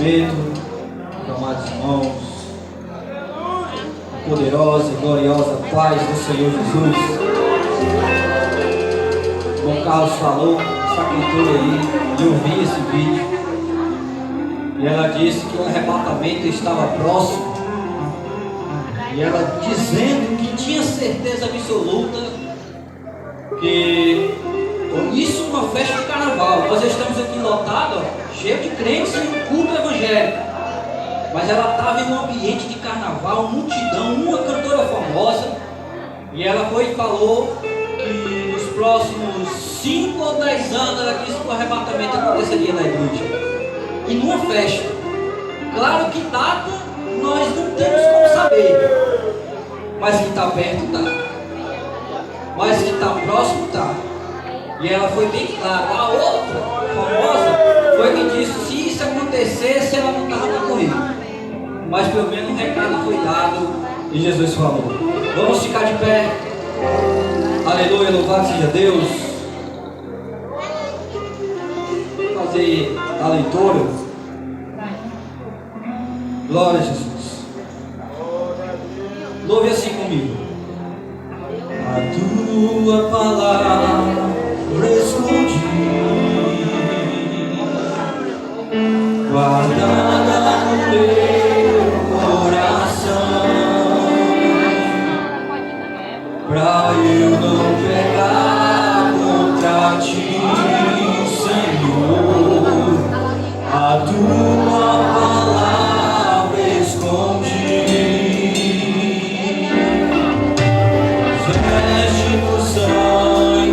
momento, meus amados irmãos, a poderosa e gloriosa paz do Senhor Jesus. O Bom Carlos falou, essa cantora aí, eu vi esse vídeo, e ela disse que o arrebatamento estava próximo, e ela dizendo que tinha certeza absoluta que isso numa festa de carnaval. Nós estamos aqui lotados, cheio de crentes em culto evangélico, mas ela estava em um ambiente de carnaval, multidão, uma cantora famosa, e ela foi e falou que nos próximos 5 ou 10 anos ela disse que o arrebatamento aconteceria na igreja e numa festa. Claro que data nós não temos como saber, mas que está perto está, mas que está próximo está. E ela foi bem clara. A outra famosa foi que disse: se isso acontecesse, ela não estava para correr. Mas pelo menos o recado foi dado e Jesus falou. Vamos ficar de pé. Aleluia, louvado seja Deus. Vou fazer a leitura. Glória a Jesus. Louve assim comigo. A tua palavra escondi, guardada no meu coração, pra eu não pecar contra ti, Senhor. A tua palavra escondi. Veste no sangue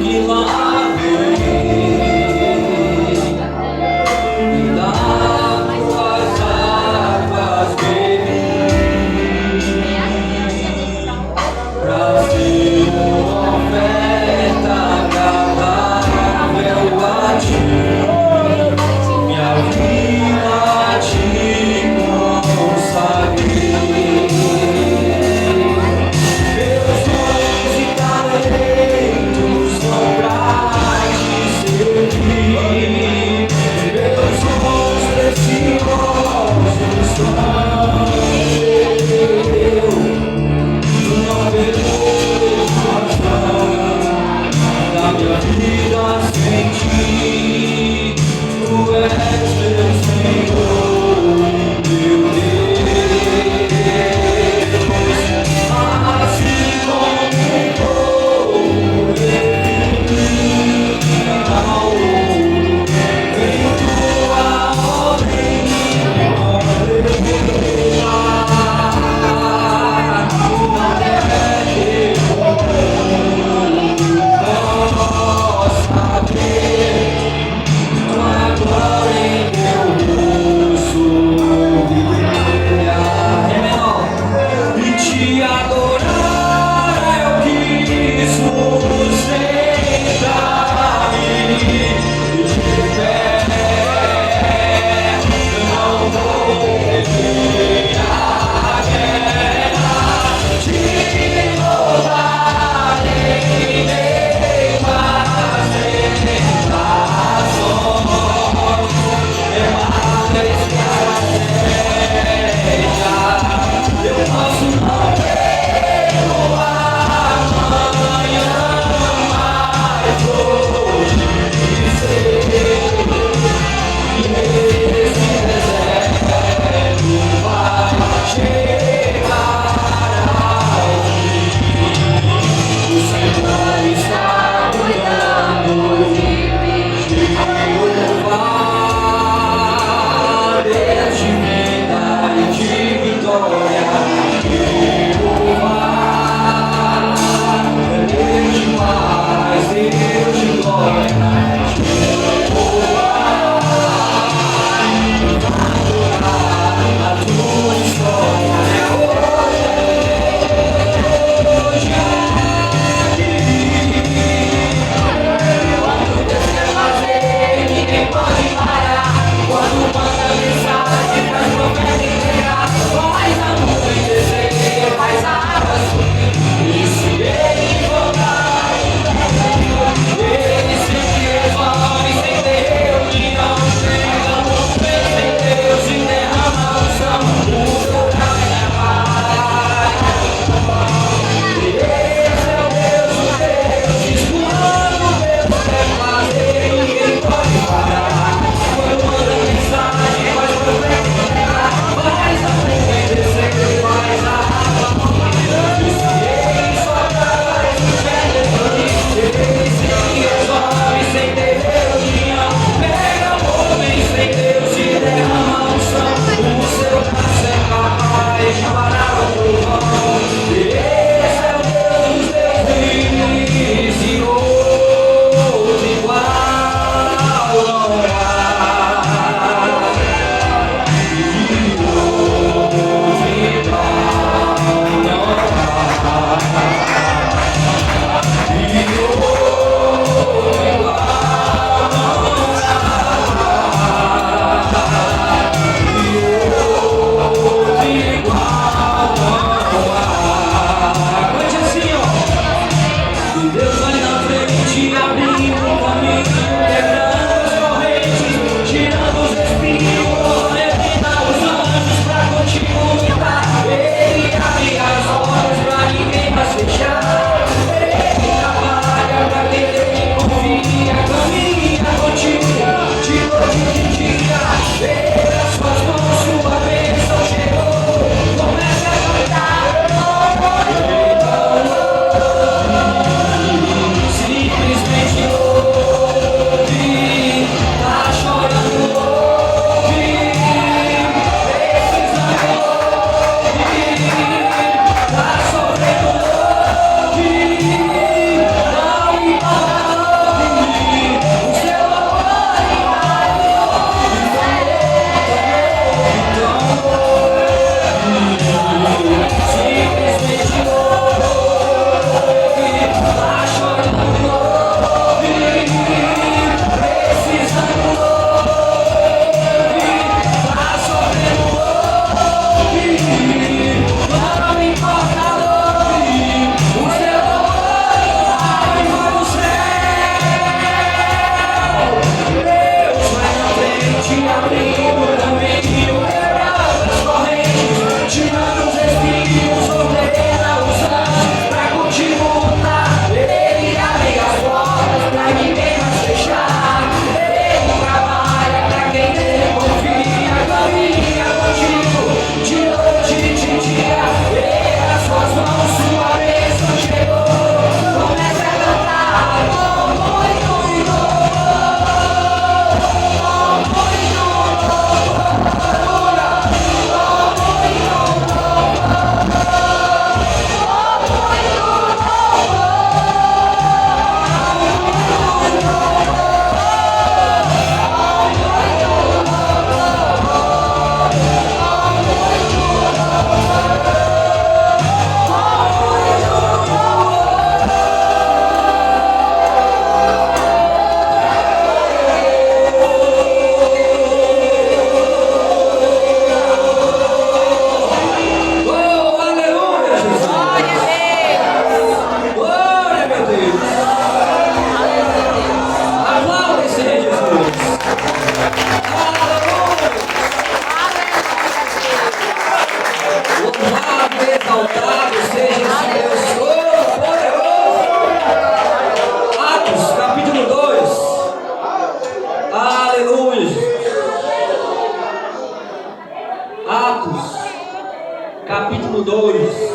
capítulo 2.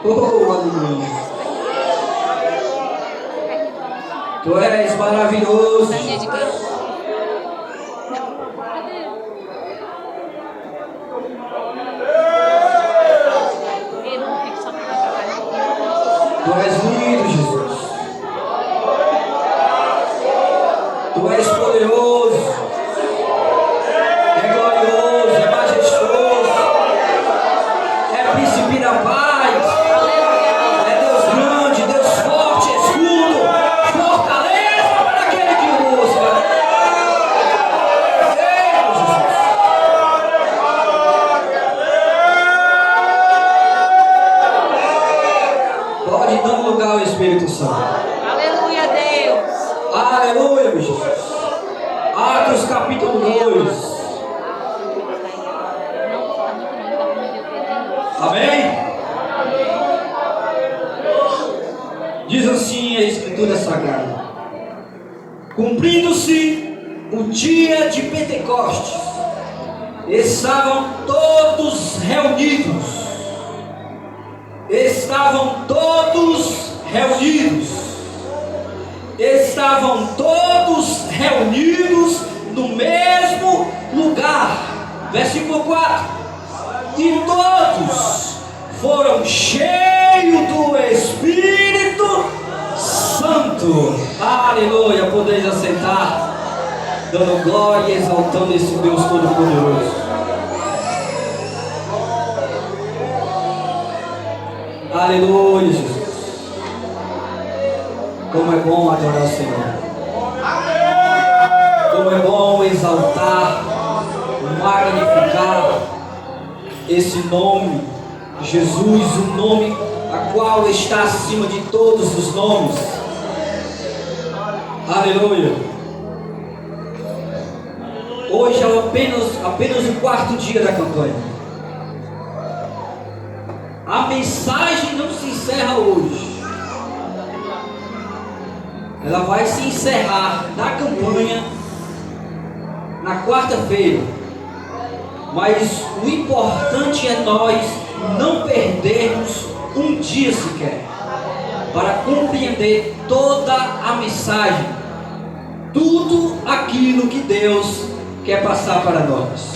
Oh, aleluia. Tu és maravilhoso. Tu és lindo, Jesus. Tu és poderoso. É glorioso, é majestoso. É príncipe da paz. É Deus grande, Deus forte, escudo, fortaleza para aquele que o busca. Ei, Jesus. Pode dar lugar ao Espírito Santo. Aleluia, Deus. Aleluia, meu Jesus. Atos capítulo 2. Amém? Diz assim a Escritura Sagrada: cumprindo-se o dia de Pentecostes, estavam todos reunidos. Estavam todos reunidos. Estavam todos reunidos no mesmo lugar. Versículo 4. E todos foram cheios do Espírito Santo. Aleluia. Podeis aceitar, dando glória e exaltando esse Deus Todo-Poderoso. Aleluia, Jesus. Como é bom adorar o Senhor. Como é bom exaltar, magnificar esse nome, Jesus, o nome a qual está acima de todos os nomes. Aleluia. Hoje é apenas o quarto dia da campanha. A mensagem não se encerra hoje. Ela vai se encerrar na campanha na quarta-feira. Mas o importante é nós não perdermos um dia sequer para compreender toda a mensagem, tudo aquilo que Deus quer passar para nós.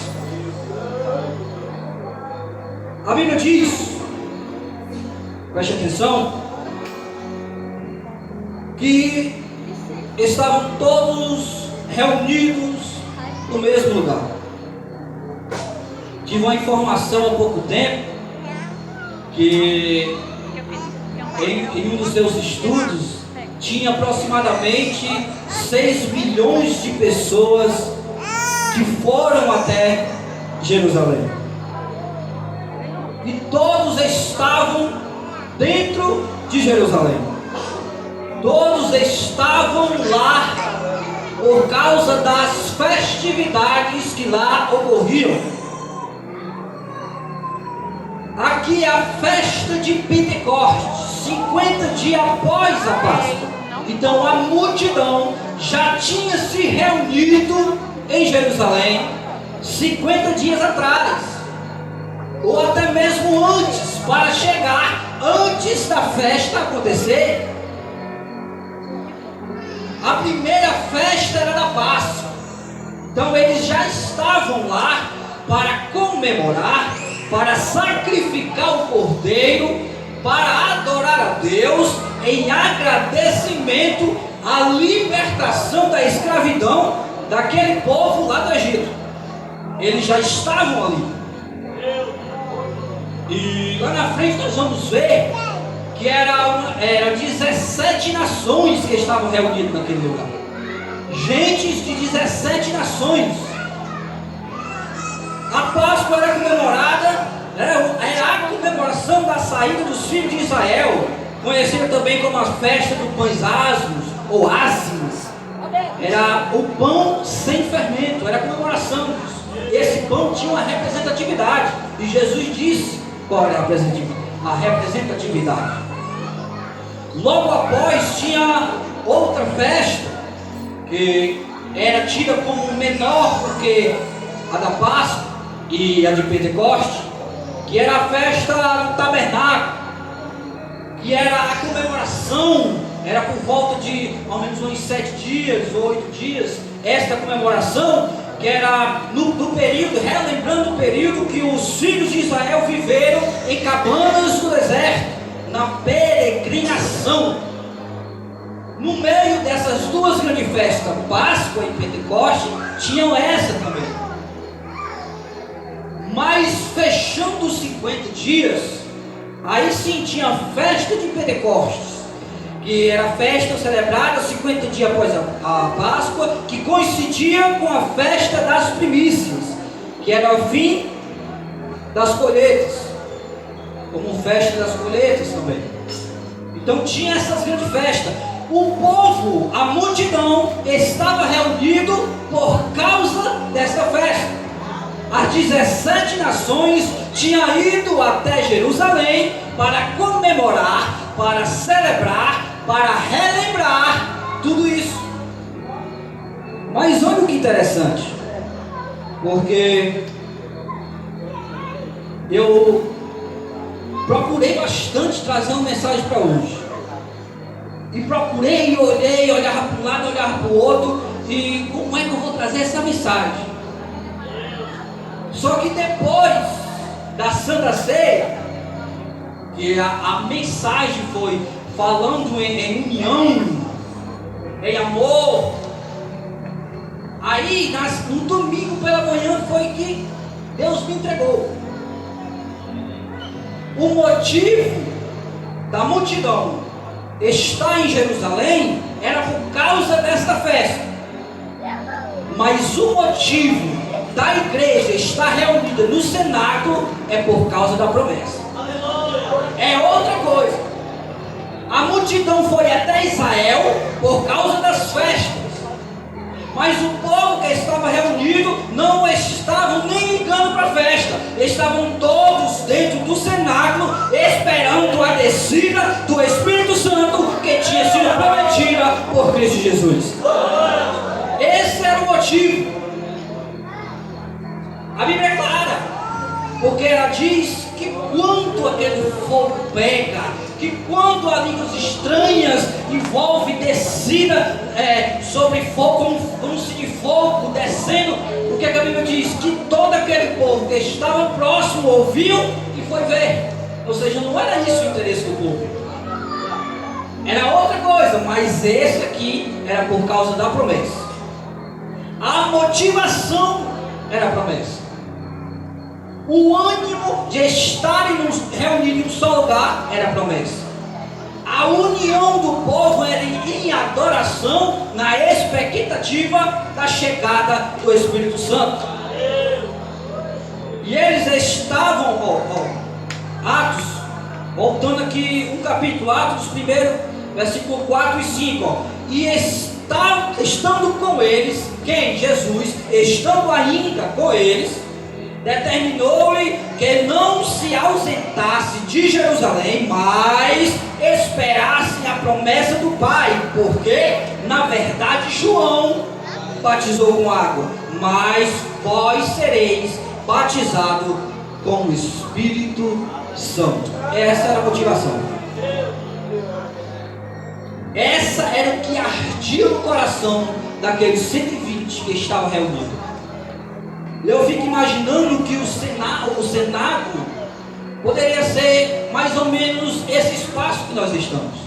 A Bíblia diz, preste atenção, que estavam todos reunidos no mesmo lugar. Tive uma informação há pouco tempo que em um dos seus estudos tinha aproximadamente 6 milhões de pessoas que foram até Jerusalém. E todos estavam dentro de Jerusalém. Todos estavam lá por causa das festividades que lá ocorriam. Aqui é a festa de Pentecostes, 50 dias após a Páscoa. Então a multidão já tinha se reunido em Jerusalém 50 dias atrás, ou até mesmo antes, para chegar antes da festa acontecer. A primeira festa era da Páscoa. Então eles já estavam lá para comemorar, para sacrificar o cordeiro, para adorar a Deus em agradecimento à libertação da escravidão daquele povo lá do Egito. Eles já estavam ali. E lá na frente nós vamos ver que era 17 nações que estavam reunidas naquele lugar. Gentes de 17 nações. A Páscoa era comemorada, era a comemoração da saída dos filhos de Israel, conhecida também como a festa dos pães asmos ou ázimos. Era o pão sem fermento, era a comemoração disso. Esse pão tinha uma representatividade, e Jesus disse qual era a representatividade. Logo após tinha outra festa, que era tida como menor porque a da Páscoa e a de Pentecostes, que era a festa do tabernáculo, que era a comemoração, era por volta de ao menos uns 7 dias ou 8 dias, esta comemoração, que era no período, relembrando o período que os filhos de Israel viveram em cabanas do deserto, na peregrinação. No meio dessas duas grandes festas, Páscoa e Pentecoste, tinham essa também. Mas fechando os 50 dias, aí sim tinha a festa de Pentecostes, que era a festa celebrada 50 dias após a Páscoa, que coincidia com a festa das primícias, que era o fim das colheitas, como festa das colheitas também. Então tinha essas grandes festas. O povo, a multidão, estava reunido por causa dessa festa. As 17 nações tinham ido até Jerusalém para comemorar, para celebrar, para relembrar tudo isso. Mas olha o que interessante, porque eu procurei bastante trazer uma mensagem para hoje. E procurei, olhei, olhava para um lado, olhava para o outro, e como é que eu vou trazer essa mensagem? Só que depois da Santa Ceia, que a mensagem foi falando em união, em amor, aí no domingo pela manhã foi que Deus me entregou. O motivo da multidão estar em Jerusalém era por causa desta festa, mas o motivo da igreja estar reunida no cenáculo é por causa da promessa. É outra coisa. A multidão foi até Israel por causa das festas, mas o povo que estava reunido não estavam nem ligando para a festa, estavam todos dentro do cenáculo esperando a descida do Espírito Santo que tinha sido prometida por Cristo Jesus. Esse era o motivo. A Bíblia é clara, porque ela diz que quando aquele fogo pega, que quando as línguas estranhas envolve descida sobre fogo, como se de fogo descendo, o que a Bíblia diz? Que todo aquele povo que estava próximo ouviu e foi ver. Ou seja, não era isso o interesse do povo, era outra coisa, mas esse aqui era por causa da promessa. A motivação era a promessa. O ânimo de estarem reunidos em um só lugar era a promessa. A união do povo era em adoração, na expectativa da chegada do Espírito Santo. E eles estavam, Atos, voltando aqui um capítulo, Atos 1, versículo 4 e 5, e estando com eles, quem? Jesus, estando ainda com eles, determinou-lhe que não se ausentasse de Jerusalém, mas esperasse a promessa do Pai, porque na verdade João batizou com água, mas vós sereis batizados com o Espírito Santo. Essa era a motivação. Essa era o que ardia no coração daqueles 120 que estavam reunidos. Eu fico imaginando que o cenáculo poderia ser mais ou menos esse espaço que nós estamos,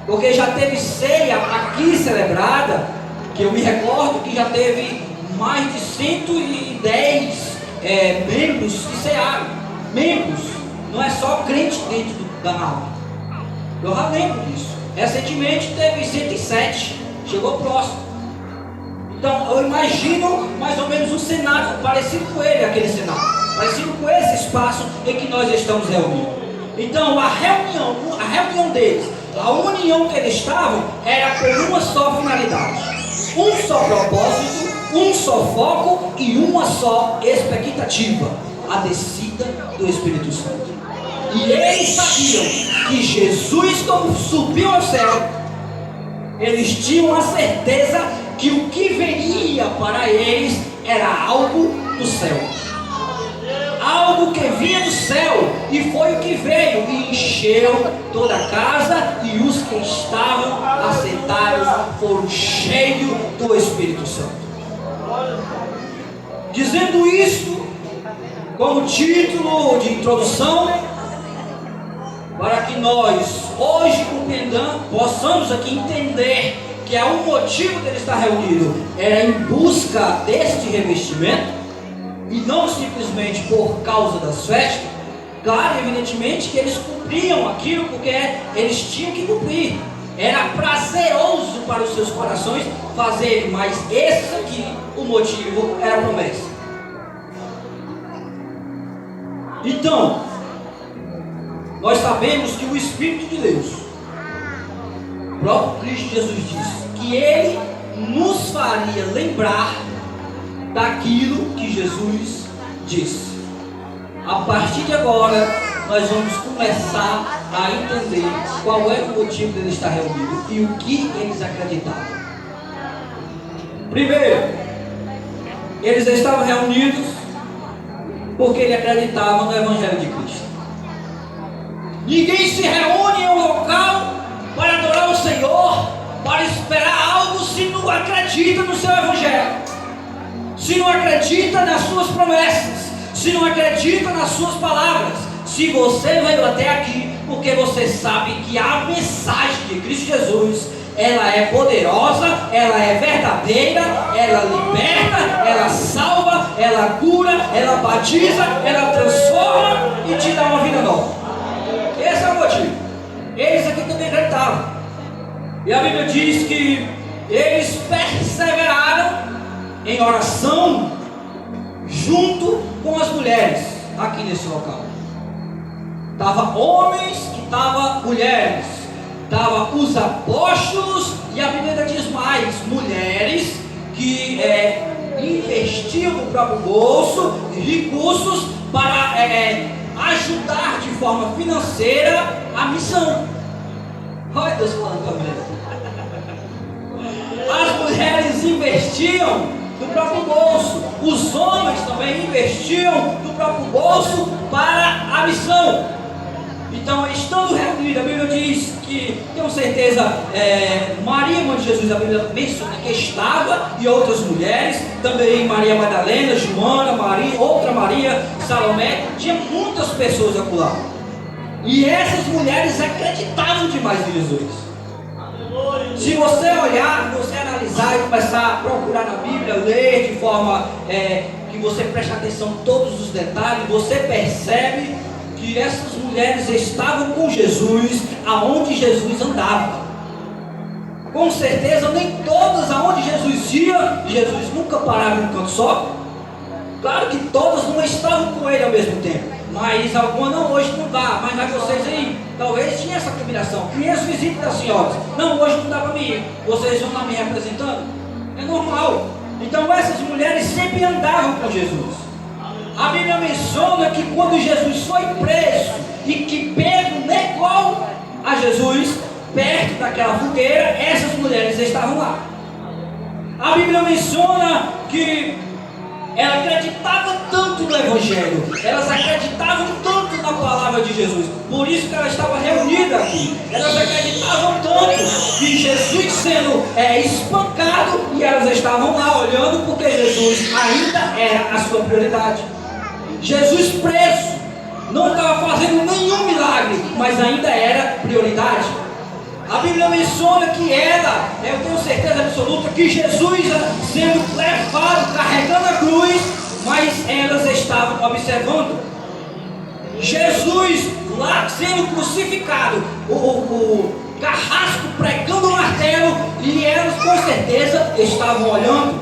porque já teve ceia aqui celebrada, que eu me recordo que já teve mais de 110 membros que cearam. Membros, não é só crente dentro da nave. Eu já lembro disso. Recentemente teve 107, chegou próximo. Então eu imagino mais ou menos um cenário parecido com ele, aquele cenário, parecido com esse espaço em que nós estamos reunidos. Então a reunião deles, a união que eles estavam era por uma só finalidade, um só propósito, um só foco e uma só expectativa: a descida do Espírito Santo. E eles sabiam que Jesus, como subiu ao céu, eles tinham a certeza que o que viria para eles era algo do céu. Algo que vinha do céu, e foi o que veio e encheu toda a casa, e os que estavam assentados foram cheios do Espírito Santo. Dizendo isto como título de introdução, para que nós hoje possamos aqui entender que o motivo dele estar reunido era em busca deste revestimento, e não simplesmente por causa das festas. Claro, evidentemente que eles cumpriam aquilo porque eles tinham que cumprir, era prazeroso para os seus corações fazer, mas esse aqui, o motivo era a promessa. Então, nós sabemos que o Espírito de Deus, o próprio Cristo Jesus disse que Ele nos faria lembrar daquilo que Jesus disse. A partir de agora, nós vamos começar a entender qual era o motivo dele estar reunido e o que eles acreditavam. Primeiro, eles estavam reunidos porque eles acreditavam no Evangelho de Cristo. Ninguém se reúne em um local para adorar o Senhor, para esperar algo, se não acredita no seu Evangelho, se não acredita nas suas promessas, se não acredita nas suas palavras. Se você veio até aqui porque você sabe que a mensagem de Cristo Jesus, ela é poderosa, ela é verdadeira, ela liberta, ela salva, ela cura, ela batiza, ela transforma e te dá uma vida nova. Esse é o motivo. Eles aqui também acreditavam. E a Bíblia diz que eles perseveraram em oração junto com as mulheres aqui nesse local. Estava homens e estava mulheres, estava os apóstolos, e a Bíblia diz mais, mulheres que investiam no próprio bolso recursos para ajudar de forma financeira a missão. Olha Deus falando também. As mulheres investiam do próprio bolso, os homens também investiam do próprio bolso para a missão. Então, estando reunidos, a Bíblia diz que, tenho certeza, Maria, mãe de Jesus, a Bíblia menciona que estava, e outras mulheres, também Maria Madalena, Joana, Maria, outra Maria, Salomé, tinha muitas pessoas acolá. E essas mulheres acreditavam demais em Jesus. Se você olhar, se você analisar e começar a procurar na Bíblia, ler de forma que você preste atenção em todos os detalhes, você percebe que essas mulheres estavam com Jesus aonde Jesus andava. Com certeza, nem todas aonde Jesus ia, Jesus nunca parava em um canto só. Claro que todas não estavam com ele ao mesmo tempo, mas alguma não, hoje não dá, mas vocês aí, talvez tinha essa combinação. E as visitas das senhoras, não, hoje não dá para mim ir, vocês vão lá me representando, é normal. Então essas mulheres sempre andavam com Jesus. A Bíblia menciona que quando Jesus foi preso e que Pedro negou a Jesus perto daquela fogueira, essas mulheres estavam lá. A Bíblia menciona que ela acreditava tanto no Evangelho, elas acreditavam tanto na palavra de Jesus, por isso que ela estava reunida aqui. Elas acreditavam tanto que Jesus sendo espancado, e elas estavam lá olhando, porque Jesus ainda era a sua prioridade. Jesus preso, não estava fazendo nenhum milagre, mas ainda era prioridade. A Bíblia menciona que eu tenho certeza absoluta que Jesus sendo levado, carregando a cruz, mas elas estavam observando. Jesus lá sendo crucificado, o carrasco pregando o martelo, e elas com certeza estavam olhando.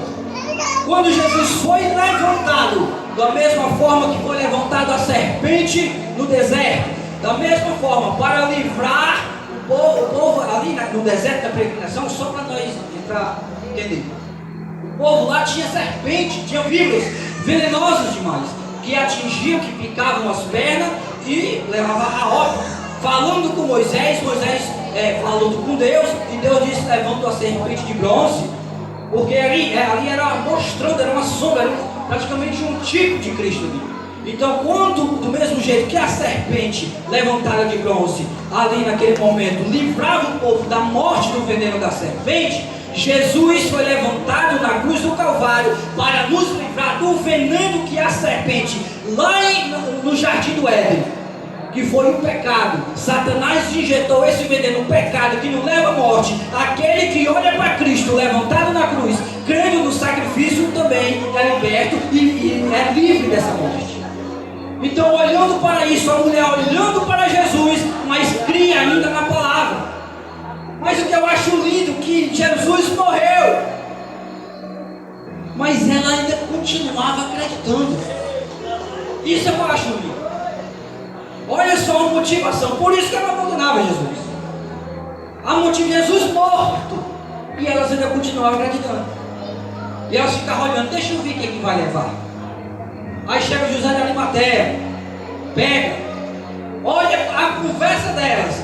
Quando Jesus foi levantado, da mesma forma que foi levantado a serpente no deserto, da mesma forma, para livrar o povo ali no deserto da peregrinação, só para nós entender. O povo lá tinha serpente, tinha víboras venenosas demais, que atingiam, que picavam as pernas e levavam a óbito. Falando com Moisés falando com Deus, e Deus disse: levanta a serpente de bronze Porque ali era mostrando, era uma sombra, era praticamente um tipo de Cristo ali. Então, quando, do mesmo jeito que a serpente levantada de bronze, ali naquele momento, livrava o povo da morte do veneno da serpente, Jesus foi levantado na cruz do Calvário para nos livrar do veneno que a serpente, lá no jardim do Éden, que foi o pecado. Satanás injetou esse veneno, o pecado que não leva à morte. Aquele que olha para Cristo levantado na cruz, crendo no sacrifício, também é liberto e é livre dessa morte. Então, olhando para isso, a mulher olhando para Jesus, mas cria ainda na palavra. Mas o que eu acho lindo, que Jesus morreu, mas ela ainda continuava acreditando. Isso eu acho lindo. Olha só a motivação, por isso que ela abandonava Jesus. A motivação, Jesus morto, e elas ainda continuavam acreditando. E elas ficavam olhando, deixa eu ver quem que vai levar. Aí chega José de Arimateia, pega, olha a conversa delas.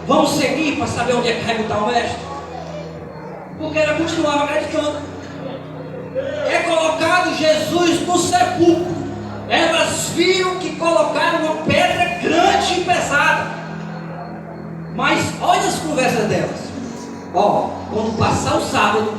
Vamos seguir para saber onde é que vai botar o mestre? Porque ela continuava acreditando. É colocado Jesus no sepulcro. Elas viram que colocaram uma pedra grande e pesada. Mas olha as conversas delas. Ó, quando passar o sábado,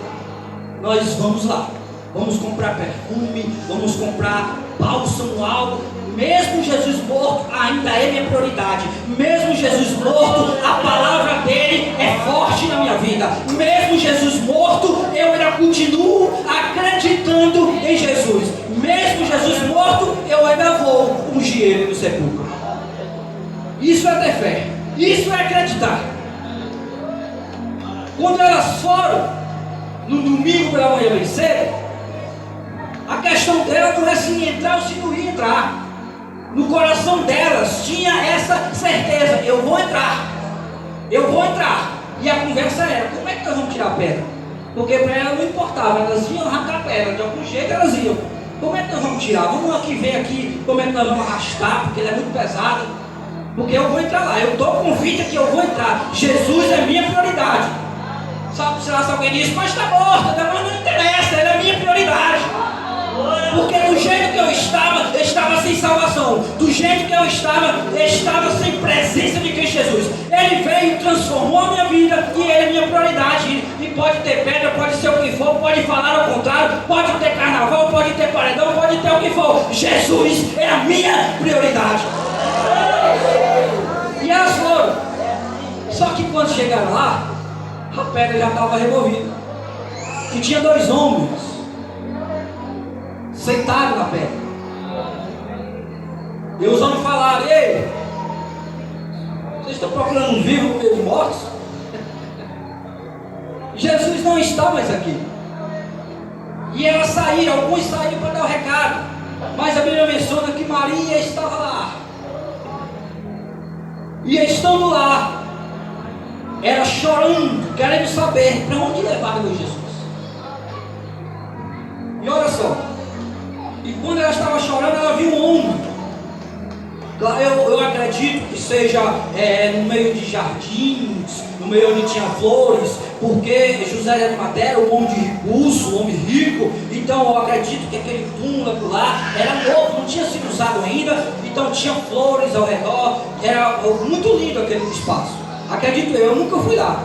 nós vamos lá. Vamos comprar perfume, vamos comprar bálsamo, algo. Mesmo Jesus morto, ainda é minha prioridade. Mesmo Jesus morto, a palavra dele é forte na minha vida. Mesmo Jesus morto, eu ainda continuo acreditando em Jesus. Mesmo Jesus morto, eu ainda vou ungir ele no sepulcro. Isso é ter fé. Isso é acreditar. Quando elas foram no domingo pela manhã bem cedo, a questão dela não é se ia entrar ou se não ia entrar. No coração delas tinha essa certeza: eu vou entrar, eu vou entrar. E a conversa era: como é que nós vamos tirar a pedra? Porque para ela não importava, elas iam arrancar a pedra, de algum jeito elas iam. Como é que nós vamos tirar? Vamos aqui ver aqui como é que nós vamos arrastar, porque ele é muito pesado. Porque eu vou entrar lá, eu estou convicta que eu vou entrar. Jesus é minha prioridade. Sabe, se alguém diz, mas está morto, mas não interessa, ele é minha prioridade. Porque do jeito que eu estava sem salvação. Do jeito que eu estava sem presença de Cristo Jesus. Ele veio, transformou a minha vida e ele é minha prioridade. E pode ter pedra, pode ser o que for, pode falar ao contrário, pode ter carnaval, pode ter paredão, pode ter o que for. Jesus é a minha prioridade. E elas foram. Só que quando chegaram lá, a pedra já estava removida. E tinha dois homens sentados na pedra. E os homens falaram: ei, vocês estão procurando um vivo no meio de mortos? Jesus não está mais aqui. E elas saíram, alguns saíram para dar o recado. Mas a Bíblia menciona que Maria estava lá. E estando lá, ela chorando, querendo saber para onde levaram Jesus. E olha só, e quando ela estava chorando, ela viu um homem. Eu acredito que seja no meio de jardins, no meio onde tinha flores, porque José de Arimateia era um homem de recurso, um homem rico. Então eu acredito que aquele túmulo lá era novo, não tinha sido usado ainda. Então tinha flores ao redor, era muito lindo aquele espaço. Acredito eu nunca fui lá,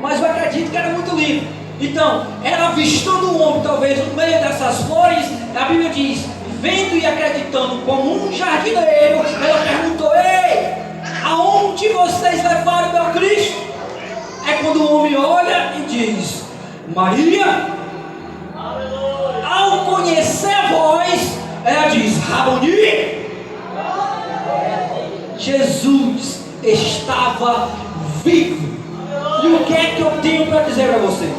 mas eu acredito que era muito lindo. Então, ela avistando um homem, talvez no meio dessas flores, a Bíblia diz, vendo e acreditando como um jardineiro, ela perguntou: ei, aonde vocês levaram meu Cristo? É quando o homem olha e diz: Maria. Ao conhecer a voz, ela diz: Raboni. Jesus estava vivo. E o que é que eu tenho para dizer a vocês?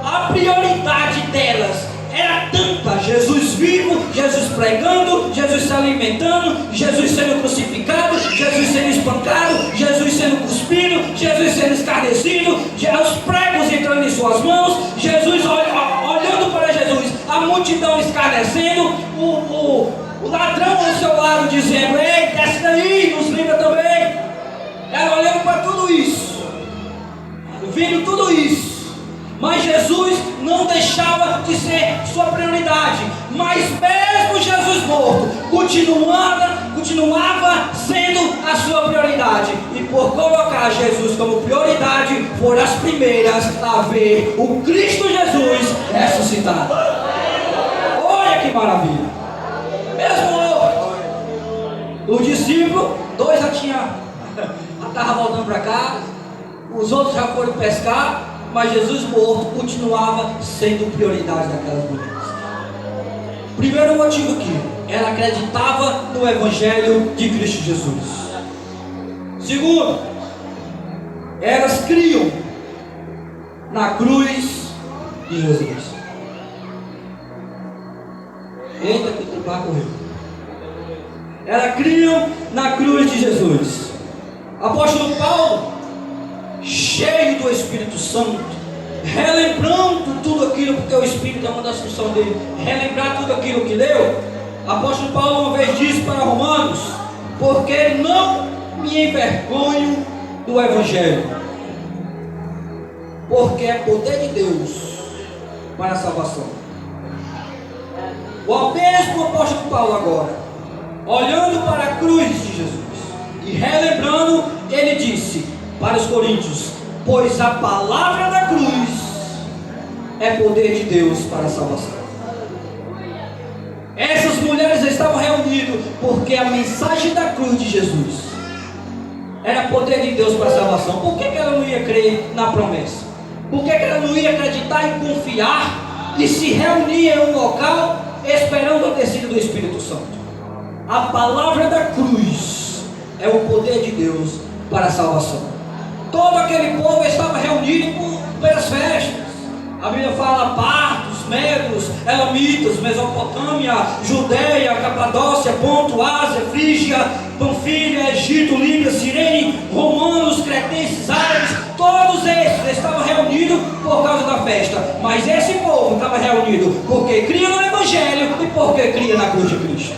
A prioridade delas era tanta: Jesus vivo, Jesus pregando, Jesus se alimentando, Jesus sendo crucificado, Jesus sendo espancado, Jesus sendo cuspido, Jesus sendo escarnecido, os pregos entrando em suas mãos, Jesus olhando para Jesus, a multidão escarnecendo, o ladrão ao seu lado dizendo: ei, desce daí, nos livra também. Ela olhando para tudo isso, vendo tudo isso, mas Jesus não deixava de ser sua prioridade, mas mesmo Jesus morto, continuava sendo a sua prioridade, e por colocar Jesus como prioridade, foram as primeiras a ver o Cristo Jesus ressuscitado. Olha que maravilha! Mesmo morto, os discípulos, dois já estavam voltando para casa, os outros já foram pescar, mas Jesus morto continuava sendo prioridade daquelas mulheres. Primeiro motivo que ela acreditava no Evangelho de Cristo Jesus. Segundo, elas criam na cruz de Jesus. Eita, que o barco correu. Elas criam na cruz de Jesus. Apóstolo Paulo, cheio do Espírito Santo, relembrando tudo aquilo, porque o Espírito é uma das funções dele, relembrar tudo aquilo que leu. Apóstolo Paulo uma vez disse para Romanos: porque não me envergonho do Evangelho, porque é poder de Deus para a salvação. O mesmo apóstolo Paulo agora, olhando para a cruz de Jesus e relembrando, ele disse para os coríntios: pois a palavra da cruz é poder de Deus para a salvação. Essas mulheres estavam reunidas porque a mensagem da cruz de Jesus era poder de Deus para a salvação. Por que ela não ia crer na promessa? Por que ela não ia acreditar e confiar e se reunir em um local esperando a descida do Espírito Santo? A palavra da cruz é o poder de Deus para a salvação. Todo aquele povo estava reunido pelas festas. A Bíblia fala partos, medos, elamitas, Mesopotâmia, Judeia, Capadócia, Ponto, Ásia, Frígia, Panfilha, Egito, Líbia, Cirene, romanos, cretenses, árabes, todos esses estavam reunidos por causa da festa. Mas esse povo estava reunido porque cria no Evangelho e porque cria na cruz de Cristo.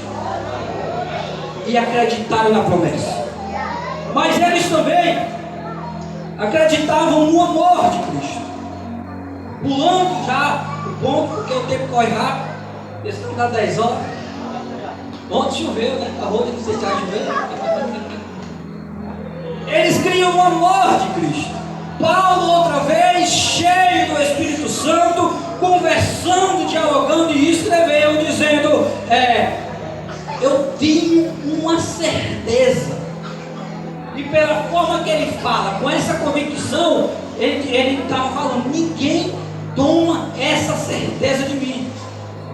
E acreditaram na promessa. Mas eles também acreditavam no amor de Cristo. Pulando já o ponto, porque o tempo corre rápido. Esse não dá 10 horas. Ontem choveu, né? A roda que você está chovendo. Eles criam o amor de Cristo. Paulo, outra vez, cheio do Espírito Santo, conversando, dialogando e escreveu, dizendo: eu tenho uma certeza. E pela forma que ele fala, com essa convicção, ele estava falando: ninguém toma essa certeza de mim.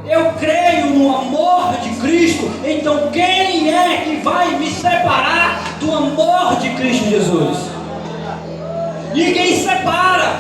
Eu creio no amor de Cristo. Então quem é que vai me separar do amor de Cristo Jesus? Ninguém separa.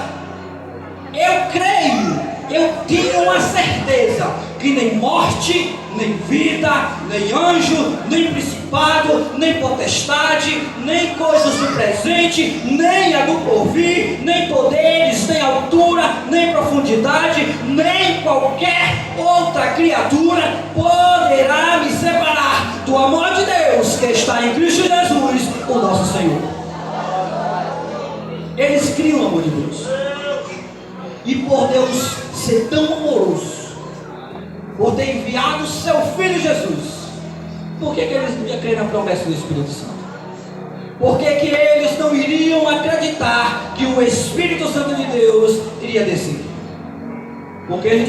Eu creio, eu tenho uma certeza que nem morte, nem vida, nem anjo, nem principado, nem potestade, nem coisas do presente, nem a do porvir, nem poderes, nem altura, nem profundidade, nem qualquer outra criatura poderá me separar do amor de Deus que está em Cristo Jesus, o nosso Senhor. Eles criam o amor de Deus. E por Deus ser tão amoroso, por ter enviado o seu Filho Jesus, por que eles não iam crer na promessa do Espírito Santo? Por que eles não iriam acreditar que o Espírito Santo de Deus iria descer? Porque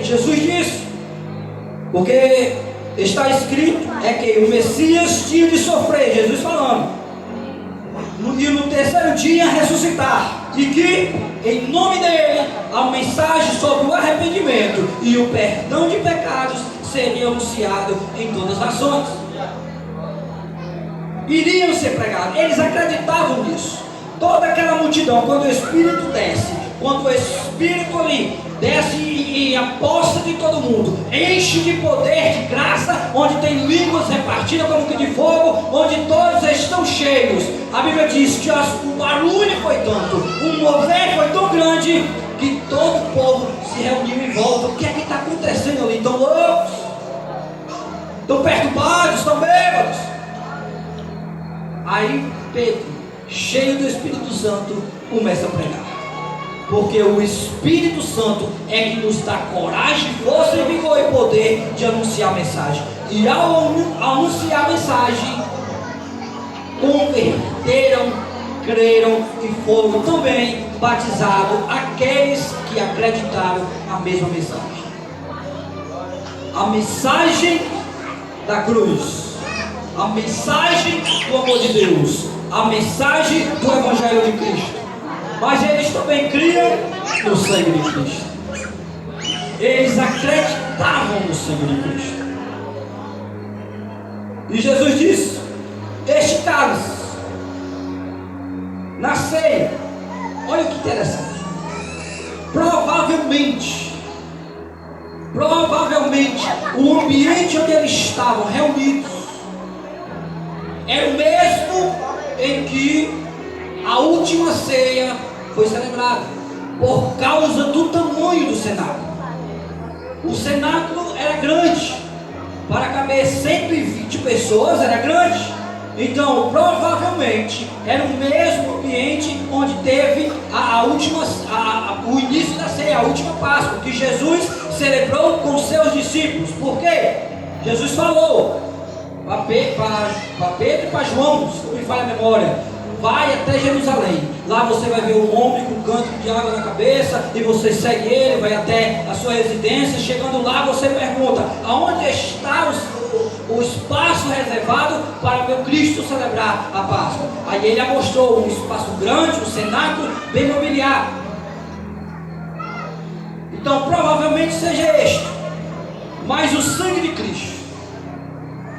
Jesus disse, porque está escrito, que o Messias tinha de sofrer, Jesus falando, e no terceiro dia ressuscitar, e que em nome dele a mensagem sobre o arrependimento e o perdão de pecados seria anunciado em todas as nações, iriam ser pregados. Eles acreditavam nisso. Toda aquela multidão, quando o Espírito desce, quando o Espírito ali desce e aposta de todo mundo, enche de poder, de graça, onde tem línguas repartidas como que de fogo, onde todos estão cheios. A Bíblia diz que o barulho foi tanto, o mover foi tão grande, que todo o povo se reuniu em volta. O que é que está acontecendo ali? Estão loucos? Estão perturbados? Estão bêbados? Aí Pedro, cheio do Espírito Santo, começa a pregar. Porque o Espírito Santo é que nos dá coragem, força e vigor e poder de anunciar a mensagem. E ao anunciar a mensagem, converteram, creram e foram também batizados aqueles que acreditaram na mesma mensagem. A mensagem da cruz, a mensagem do amor de Deus, a mensagem do Evangelho de Cristo. Mas eles também criam no sangue de Cristo. Eles acreditavam no sangue de Cristo. E Jesus disse: este cálice, na ceia, olha que interessante, provavelmente, o ambiente onde eles estavam reunidos era o mesmo em que a última ceia foi celebrada, por causa do tamanho do cenáculo. O cenáculo era grande, para caber 120 pessoas era grande. Então provavelmente era o mesmo ambiente onde teve o início da ceia, a última Páscoa, que Jesus celebrou com seus discípulos. Por quê? Jesus falou para Pedro e para João, se não me falha a memória: vai até Jerusalém, lá você vai ver um homem com um canto de água na cabeça, e você segue ele, vai até a sua residência. Chegando lá, você pergunta: aonde está o espaço reservado para meu Cristo celebrar a Páscoa? Aí ele mostrou um espaço grande, um cenáculo bem mobiliado. Então provavelmente seja este, mas o sangue de Cristo,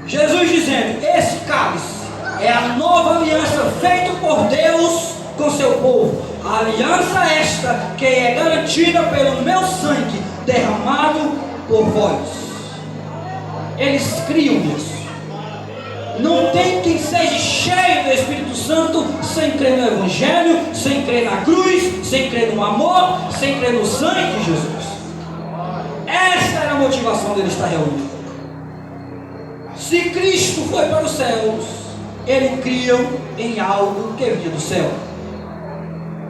Jesus dizendo: esse cálice é a nova aliança feita por Deus com seu povo. A aliança esta que é garantida pelo meu sangue derramado por vós. Eles criam nisso. Não tem quem seja cheio do Espírito Santo sem crer no Evangelho, sem crer na cruz, sem crer no amor, sem crer no sangue de Jesus. Essa era a motivação dele estar reunido. Se Cristo foi para os céus, eles criam em algo que vinha do céu.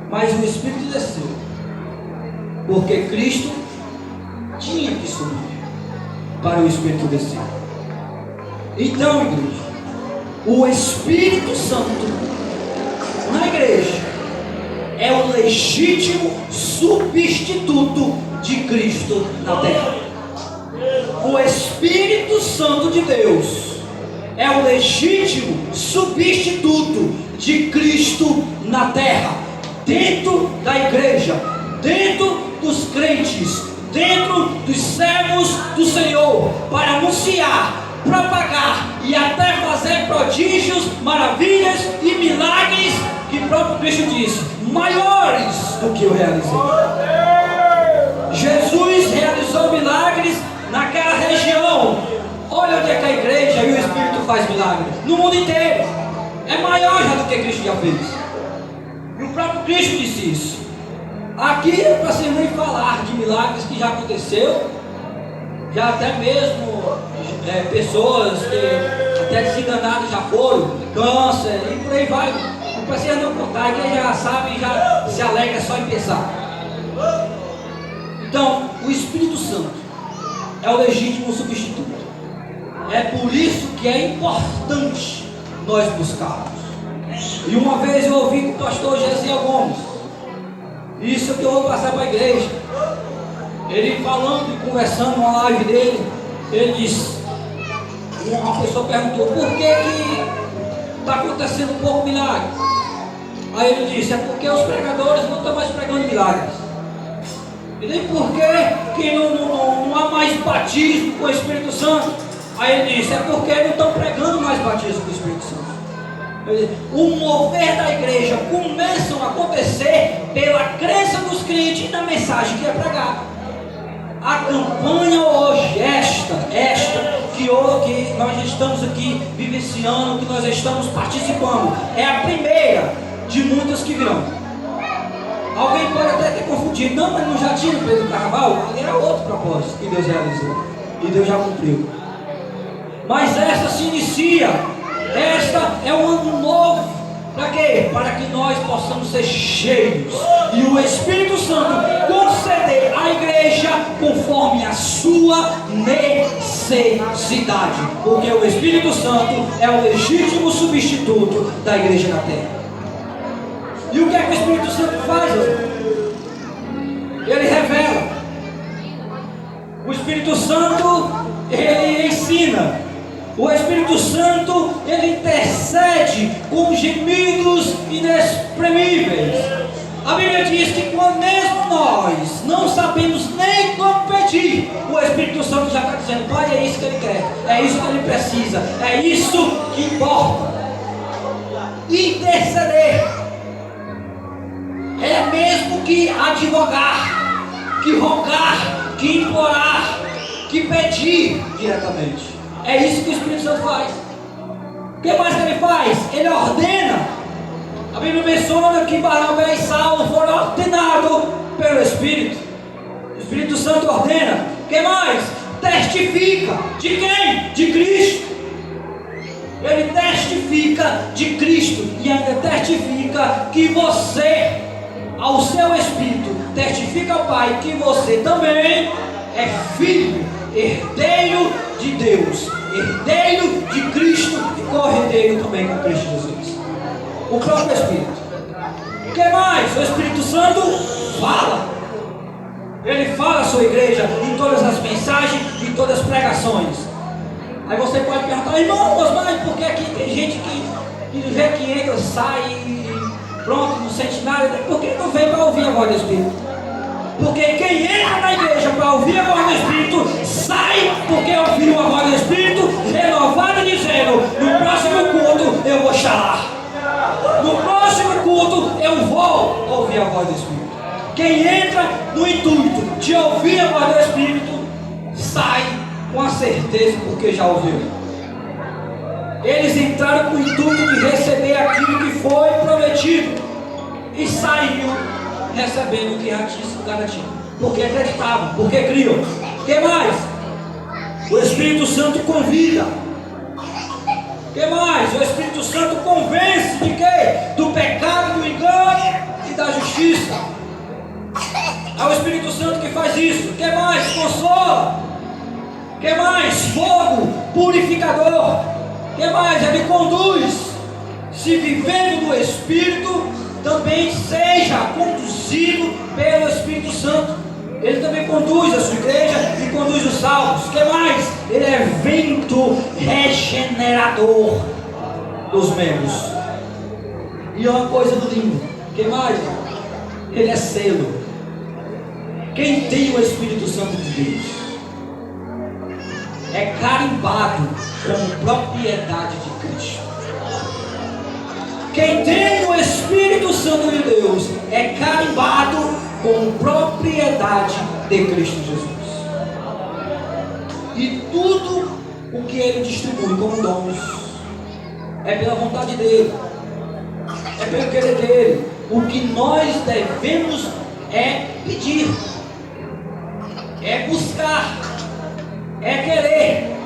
Mas o Espírito desceu, porque Cristo tinha que subir para o Espírito descer. Então, igreja, o Espírito Santo na igreja é o legítimo substituto de Cristo na terra. O Espírito Santo de Deus é o legítimo substituto de Cristo na terra, dentro da igreja, dentro dos crentes, dentro dos servos do Senhor, para anunciar, propagar e até fazer prodígios, maravilhas e milagres que o próprio Cristo disse: maiores do que eu realizei. Jesus realizou milagres naquela região. Olha onde é que a igreja e o Espírito faz milagres no mundo inteiro. É maior já do que Cristo já fez. E o próprio Cristo disse isso. Aqui é para sem nem falar de milagres que já aconteceu, já até mesmo pessoas que até desenganadas já foram, câncer e por aí vai. Não precisa não contar, quem já sabe já se alegra só em pensar. Então, o Espírito Santo é o legítimo substituto. É por isso que é importante nós buscarmos. E uma vez eu ouvi com o pastor Gesiel Gomes, isso que eu vou passar para a igreja, ele falando e conversando numa live dele, ele disse, uma pessoa perguntou: por que está acontecendo pouco milagre? Aí ele disse: é porque os pregadores não estão mais pregando milagres. E nem por que não há mais batismo com o Espírito Santo. Aí ele disse: é porque não estão pregando mais batismo com o Espírito Santo. O mover da igreja começa a acontecer pela crença dos crentes na mensagem que é pregada. A campanha hoje, esta que nós estamos aqui vivenciando, que nós estamos participando, é a primeira de muitas que virão. Alguém pode até ter confundido: não, mas não já tinha o Pedro Carnaval? Ali era outro propósito que Deus realizou e Deus já cumpriu. Mas esta se inicia. Esta é um ano novo Para quê? Para que nós possamos ser cheios e o Espírito Santo conceder à igreja conforme a sua necessidade, porque o Espírito Santo é o legítimo substituto da igreja na terra. E o que é que o Espírito Santo faz? Ele revela. O Espírito Santo, ele ensina. O Espírito Santo, ele intercede com gemidos inexprimíveis. A Bíblia diz que quando mesmo nós não sabemos nem como pedir, o Espírito Santo já está dizendo: Pai, é isso que ele quer, é isso que ele precisa, é isso que importa. Interceder é mesmo que advogar, que rogar, que implorar, que pedir diretamente. É isso que o Espírito Santo faz. O que mais que ele faz? Ele ordena. A Bíblia menciona que Barnabé e Saulo foram ordenados pelo Espírito. O Espírito Santo ordena. O que mais? Testifica. De quem? De Cristo. Ele testifica de Cristo. E ainda testifica que você, ao seu Espírito, testifica ao Pai que você também é filho, herdeiro de Deus, herdeiro de Cristo e corredeiro também com Cristo Jesus. O próprio Espírito. O que mais? O Espírito Santo fala. Ele fala à sua igreja em todas as mensagens, em todas as pregações. Aí você pode perguntar: irmão, mas por que aqui tem gente que vê que entra, sai e pronto, não sente nada? Por que não vem para ouvir a voz do Espírito? Porque quem entra na igreja para ouvir a voz do Espírito, sai porque ouviu a voz do Espírito, renovado, dizendo: no próximo culto eu vou chalar, no próximo culto eu vou ouvir a voz do Espírito. Quem entra no intuito de ouvir a voz do Espírito, sai com a certeza porque já ouviu. Eles entraram com o intuito de receber aquilo que foi prometido e saíram recebendo o que já tinha sido garantido, porque acreditavam, porque criam. O que mais? O Espírito Santo convida. O que mais? O Espírito Santo convence de quê? Do pecado, do engano e da justiça. É o Espírito Santo que faz isso. O que mais? Consola. O que mais? Fogo purificador. O que mais? Ele conduz. Se vivendo no Espírito, também seja conduzido pelo Espírito Santo. Ele também conduz a sua igreja e conduz os salvos. O que mais? Ele é vento regenerador dos membros. E é uma coisa linda. O que mais? Ele é selo. Quem tem o Espírito Santo de Deus é carimbado como propriedade de Cristo. Quem tem o Espírito Santo de Deus é carimbado com propriedade de Cristo Jesus. E tudo o que Ele distribui como dons é pela vontade dEle, é pelo querer dEle. O que nós devemos é pedir, é buscar, é querer,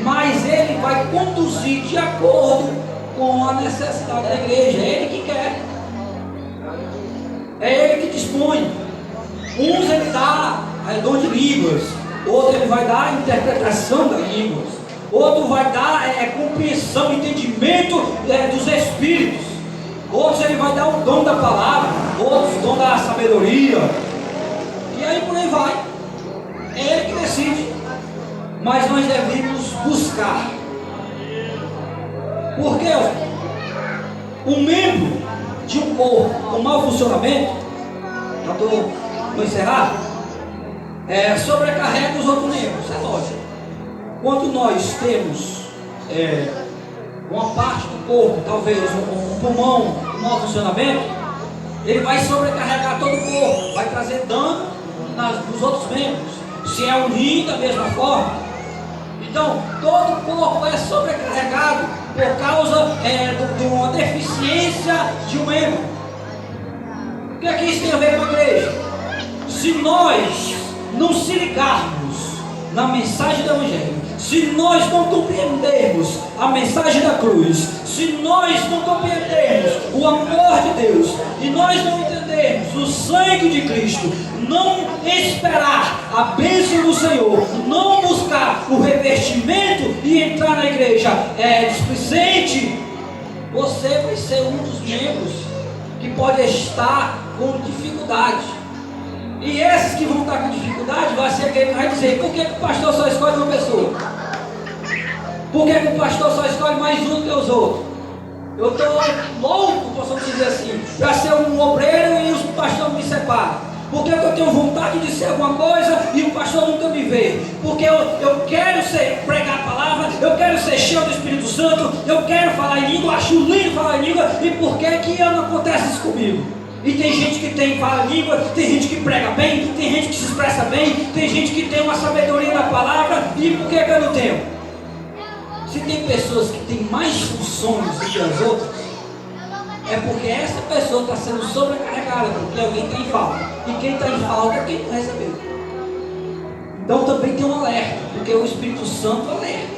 mas Ele vai conduzir de acordo com a necessidade da igreja. É Ele que quer, é Ele que dispõe. Uns Ele dá dom de línguas, outro Ele vai dar interpretação das línguas, outro vai dar compreensão, entendimento dos espíritos, outros Ele vai dar o dom da palavra, outros o dom da sabedoria, e aí por aí vai. É Ele que decide, mas nós devemos buscar. Porque um membro de um corpo com mau funcionamento, vou encerrar, sobrecarrega os outros membros, é lógico. Quando nós temos uma parte do corpo, talvez um pulmão com mau funcionamento, ele vai sobrecarregar todo o corpo, vai trazer dano nos outros membros. Se é um rim, da mesma forma. Então, todo o corpo é sobrecarregado por causa de uma deficiência de um membro. O que é que isso tem a ver com a igreja? Se nós não se ligarmos na mensagem do Evangelho, Se nós não compreendermos a mensagem da cruz, se nós não compreendermos o amor de Deus, e nós não entendermos o sangue de Cristo, não esperar a bênção do Senhor, não buscar o revestimento e entrar na igreja displicente, você vai ser um dos membros que pode estar com dificuldade. E esses que vão estar com dificuldade vai ser aquele que vai dizer: por que o pastor só escolhe uma pessoa? Por que o pastor só escolhe mais um que os outros? Eu estou louco, posso dizer assim, para ser um obreiro e os pastores me separam. Porque eu tenho vontade de ser alguma coisa e o pastor nunca me vê. Porque eu quero pregar a palavra, eu quero ser cheio do Espírito Santo, eu quero falar em língua, acho lindo falar em língua. E por que não acontece isso comigo? E tem gente que fala língua, tem gente que prega bem, tem gente que se expressa bem, tem gente que tem uma sabedoria da palavra. E por que eu não tenho? Se tem pessoas que têm mais funções do que as outras, é porque essa pessoa está sendo sobrecarregada, porque alguém está em falta. E quem está em falta é quem não recebeu. Então também tem um alerta, porque o Espírito Santo alerta.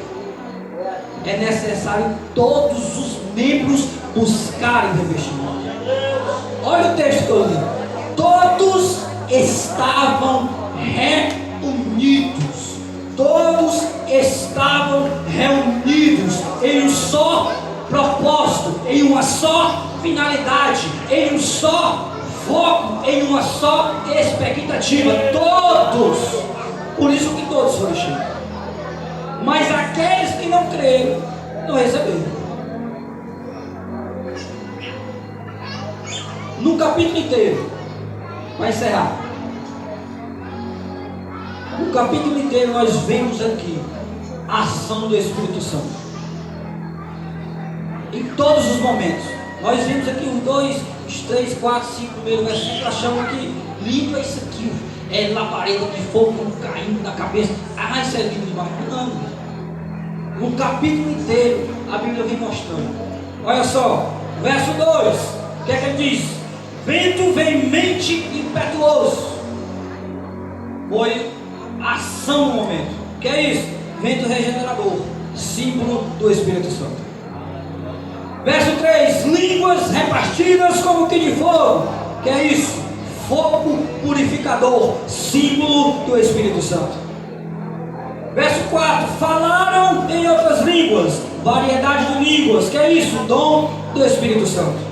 É necessário todos os membros buscarem revestimento. Olha o texto que eu li. Todos estavam reunidos. Todos estavam reunidos em um só propósito, em uma só finalidade, em um só foco, em uma só expectativa. Todos. Por isso que todos foram cheios. Mas aqueles que não creram, não receberam. No capítulo inteiro, para encerrar, no capítulo inteiro nós vemos aqui a ação do Espírito Santo. Em todos os momentos. Nós vimos aqui os 2, os 3, 4, 5 primeiros versículos, achamos que lindo é isso aqui. É labareda de fogo caindo da cabeça. Ah, isso é lindo demais. Não. No capítulo inteiro, a Bíblia vem mostrando. Olha só, verso 2. O que é que ele diz? Vento veemente e impetuoso. Foi ação no momento. O que é isso? Vento regenerador, símbolo do Espírito Santo. Verso 3, línguas repartidas como que de fogo. Que é isso? Fogo purificador, símbolo do Espírito Santo. Verso 4, falaram em outras línguas, variedade de línguas. Que é isso? Dom do Espírito Santo.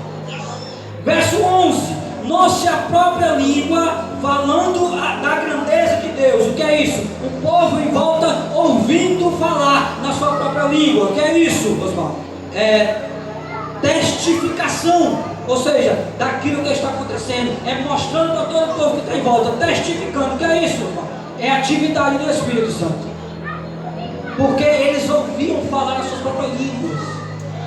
Verso 11, nossa própria língua, falando da grandeza de Deus. O que é isso? O povo em volta ouvindo falar na sua própria língua. O que é isso, Osmar? Testificação, ou seja, daquilo que está acontecendo, mostrando para todo o povo que está em volta, testificando. O que é isso, irmão? É a atividade do Espírito Santo, porque eles ouviam falar nas suas próprias línguas,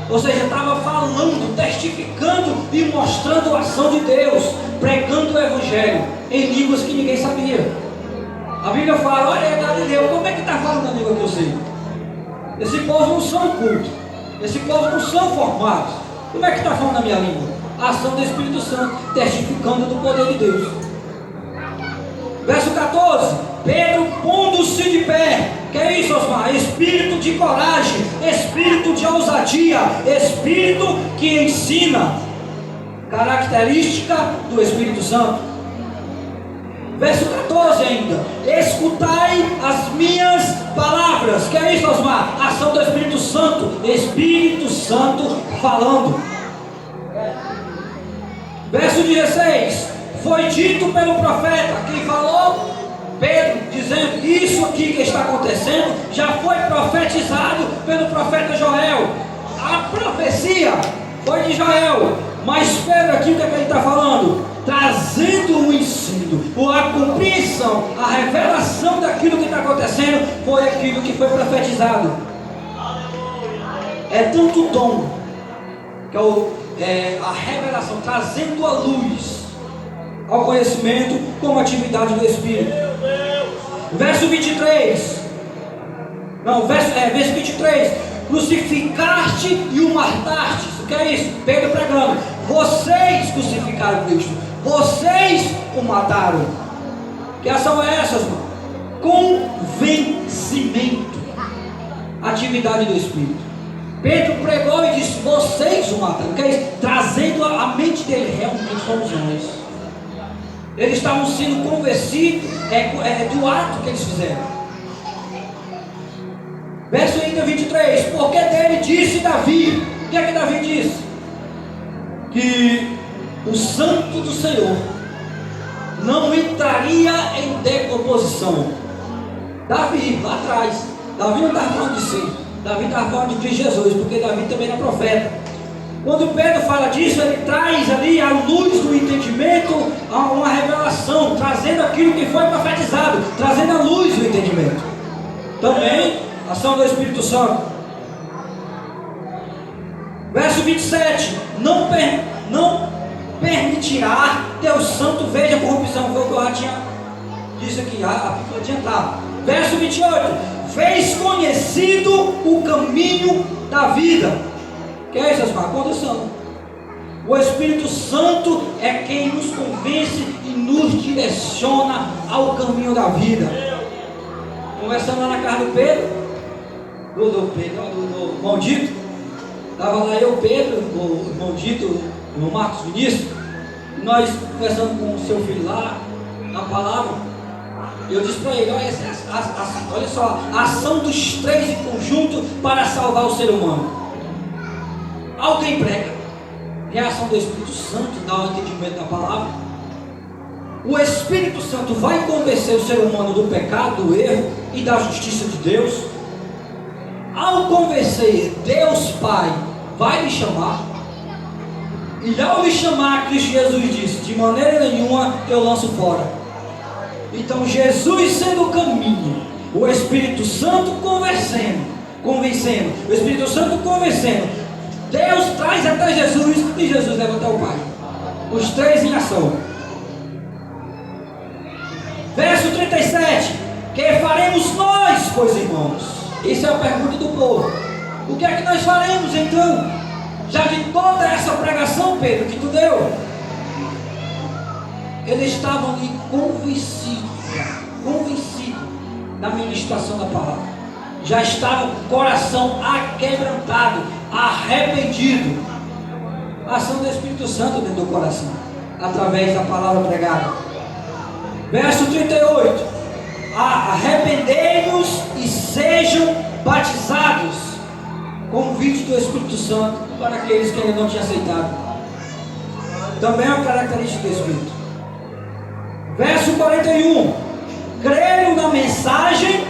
ou seja, estava falando, testificando e mostrando a ação de Deus, pregando o Evangelho em línguas que ninguém sabia. A Bíblia fala: olha, Galileu, como é que está falando a língua que eu sei? Esse povo não são cultos, esse povo não são formados. Como é que está falando a minha língua? A ação do Espírito Santo, testificando do poder de Deus. Verso 14, Pedro pondo-se de pé. Que é isso, Osmar? Espírito de coragem, espírito de ousadia, espírito que ensina. Característica do Espírito Santo. Verso 14 ainda, escutai as minhas palavras. Que é isso, Osmar? Ação do Espírito Santo, Espírito Santo falando. Verso 16, foi dito pelo profeta. Quem falou? Pedro, dizendo: isso aqui que está acontecendo já foi profetizado pelo profeta Joel. A profecia foi de Joel, mas Pedro aqui, o que é que ele está falando? Trazendo o ensino, a compreensão, a revelação daquilo que está acontecendo, foi aquilo que foi profetizado. É tanto dom, que é a revelação, trazendo a luz ao conhecimento, como atividade do Espírito. Verso 23. Não, verso 23. Crucificaste e o mataste. O que é isso? Pedro pregando: vocês crucificaram Cristo, vocês o mataram. Que ação é essa, irmão? Convencimento. atividade do Espírito. Pedro pregou e disse: vocês o mataram. Que é isso? Trazendo a mente dele, realmente somos nós. Eles estavam sendo convencidos do ato que eles fizeram. Verso ainda 23, porque dele disse Davi. O que é que Davi disse? Que o santo do Senhor não entraria em decomposição. Davi, lá atrás, Davi não estava falando de si, Davi estava falando de Jesus, porque Davi também era profeta. Quando Pedro fala disso, ele traz ali a luz do entendimento, uma revelação, trazendo aquilo que foi profetizado, trazendo a luz do entendimento. Também, ação do Espírito Santo. Verso 27, não permitirá que o santo veja a corrupção. Foi o que eu já tinha dito aqui, a pílula adiantada. Verso 28, fez conhecido o caminho da vida. Que é isso, a condução. O Espírito Santo é quem nos convence e nos direciona ao caminho da vida. Conversando lá na casa do Pedro, do irmão Dito, estava lá eu, Pedro, o irmão Dito, o irmão Marcos Vinícius, nós conversando com o seu filho lá, na palavra. Eu disse para ele: olha só, a ação dos três em conjunto para salvar o ser humano. Alguém prega, reação do Espírito Santo, dá o entendimento da palavra. O Espírito Santo vai convencer o ser humano do pecado, do erro e da justiça de Deus. Ao convencer, Deus Pai vai lhe chamar. E ao lhe chamar, Cristo Jesus disse: de maneira nenhuma eu lanço fora. Então Jesus sendo o caminho, o Espírito Santo convencendo, o Espírito Santo convencendo, Deus traz até Jesus e Jesus leva até o Pai. Os três em ação. Verso 37, que faremos nós, pois irmãos? Essa é a pergunta do povo. O que é que nós faremos então? Já de toda essa pregação, Pedro, que tu deu, eles estavam ali convencidos da ministração da palavra. Já estava com o coração aquebrantado, arrependido. A ação do Espírito Santo dentro do coração, através da palavra pregada. Verso 38, arrependei-vos e sejam batizados. Convite do Espírito Santo para aqueles que ainda não tinham aceitado. Também é uma característica do Espírito. Verso 41, creram na mensagem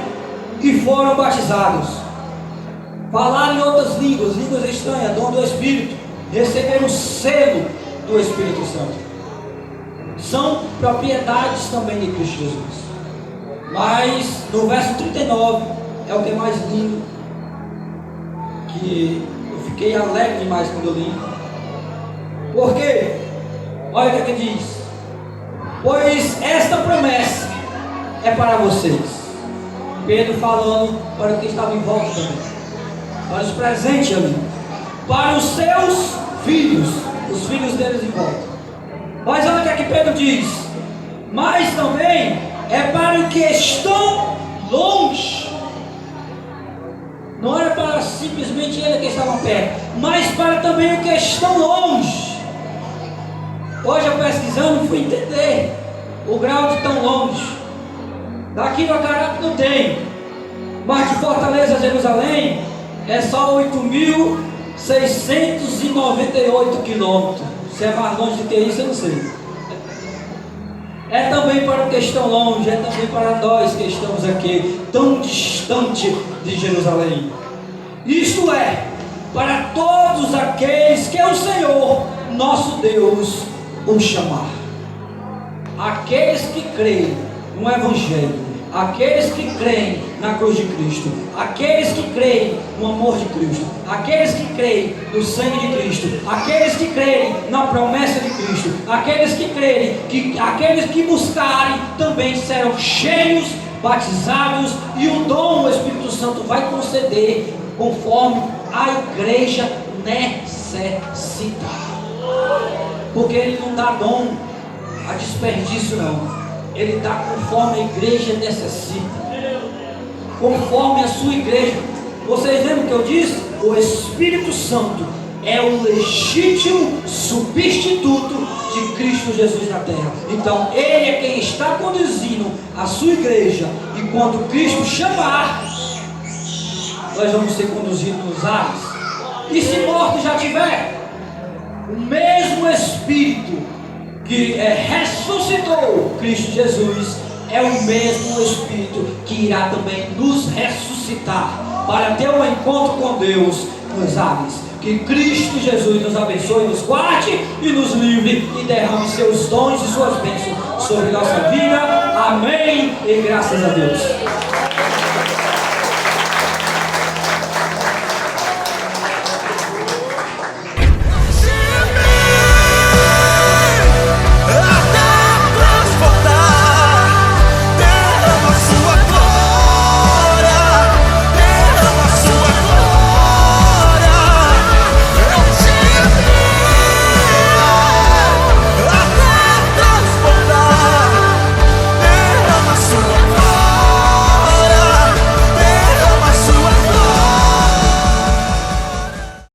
e foram batizados. Falaram em outras línguas estranhas, dom do Espírito, receberam o selo do Espírito Santo. São propriedades também de Cristo Jesus. Mas no verso 39 é o que é mais lindo, que eu fiquei alegre demais quando eu li. Porque, olha o que diz: pois esta promessa é para vocês. Pedro falando para o que estava em volta também, para os presentes ali, para os seus filhos, os filhos deles em volta. Mas olha o que Pedro diz: mas também é para os que estão longe. Não era para simplesmente ele que estava perto, mas para também os que estão longe. Hoje eu pesquisando fui entender o grau de tão longe. Daqui no Acarape não tem, mas de Fortaleza a Jerusalém é só 8.698 quilômetros. Se é mais longe do que isso, eu não sei. É também para os que estão longe, é também para nós que estamos aqui, tão distante de Jerusalém. Isto é, para todos aqueles que o Senhor, nosso Deus, o chamar. Aqueles que creem no Evangelho, aqueles que creem na cruz de Cristo, aqueles que creem no amor de Cristo, aqueles que creem no sangue de Cristo, aqueles que creem na promessa de Cristo, aqueles que creem que aqueles que buscarem também serão cheios, batizados, e o dom do Espírito Santo vai conceder conforme a igreja necessita. Porque ele não dá dom a desperdício, não. Ele dá conforme a igreja necessita, conforme a sua igreja. Vocês lembram que eu disse? O Espírito Santo é o legítimo substituto de Cristo Jesus na terra. Então Ele é quem está conduzindo a sua igreja. E quando Cristo chamar, nós vamos ser conduzidos nos ares. E se morto já tiver, o mesmo Espírito que ressuscitou Cristo Jesus é o mesmo Espírito que irá também nos ressuscitar para ter um encontro com Deus nos ares. Que Cristo Jesus nos abençoe, nos guarde e nos livre e derrame seus dons e suas bênçãos sobre nossa vida. Amém e graças a Deus.